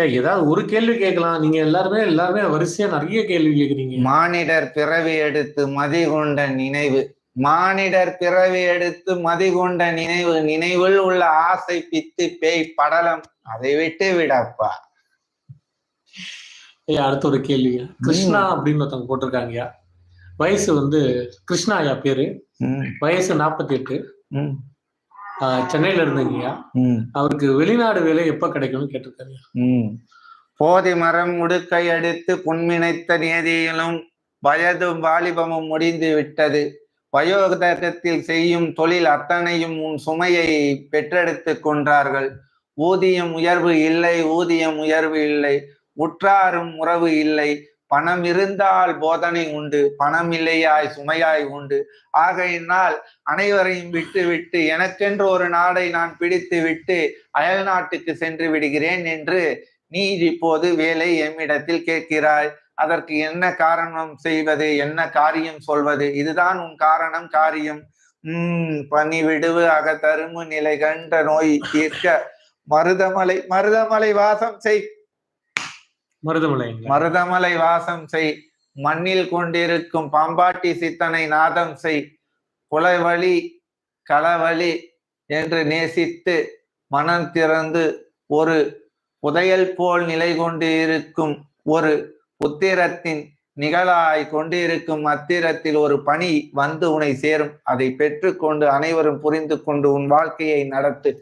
ஏதாவது ஒரு கேள்வி கேட்கலாம். நீங்க எல்லாருமே வரிசையா நிறைய கேள்வி கேக்குறீங்க. மானிடர் பிறவி எடுத்து மதிகொண்ட நினைவு. மானிடர் பிறவி எடுத்து மதிகொண்ட நினைவு. நினைவில் உள்ள ஆசை பித்து பேய் படலம். அதை விட்டு விடப்பா. அடுத்த ஒரு கேள்வியா. கிருஷ்ணா அப்படின்னு ஒருத்தவங்க போட்டிருக்காங்கயா. வயசு வந்து கிருஷ்ணா ஐயா பேரு. வயசு 48. சென்னையில இருந்தீங்கயா. அவருக்கு வெளிநாடு வேலை எப்ப கிடைக்கும்னு கேட்டிருக்காங்க. போதி மரம் முடுக்கை அடித்து புன்மினைத்த நியதியிலும் வயதும் வாலிபமும் முடிந்து விட்டது. வயோதகத்தில் செய்யும் தொழில் அத்தனையும் உன் சுமையை பெற்றெடுத்து கொண்டார்கள். ஊதியம் உயர்வு இல்லை, ஊதியம் உயர்வு இல்லை, உற்றாரும் உறவு இல்லை. பணம் இருந்தால் போதனை உண்டு, பணம் இல்லையாய் சுமையாய் உண்டு. ஆகையினால் அனைவரையும் விட்டு விட்டு எனக்கென்று ஒரு நாடை நான் பிடித்து விட்டு அயல் நாட்டுக்கு சென்று விடுகிறேன் என்று நீ இப்போது வேலை எம்மிடத்தில் கேட்கிறாய். அதற்கு என்ன காரணம் செய்வது, என்ன காரியம் சொல்வது? இதுதான் உன் காரணம் காரியம். பனி விடுவு அக தருமு நிலை கண்ட நோய் தீர்க்க மருதமலை வாசம் செய். மருதமலை வாசம் செய். மண்ணில் கொண்டிருக்கும் பாம்பாட்டி சித்தனை நாதம் செய். குலவழி களவழி என்று நேசித்து மனம் திறந்து ஒரு புதையல் போல் நிலை கொண்டு இருக்கும் ஒரு உத்திரத்தின் நிகழாய் கொண்டிருக்கும் அத்திரத்தில் ஒரு பணி வந்து உன்னை சேரும். அதை பெற்றுக்கொண்டு அனைவரும் புரிந்து கொண்டு உன் வாழ்க்கையை நடத்து.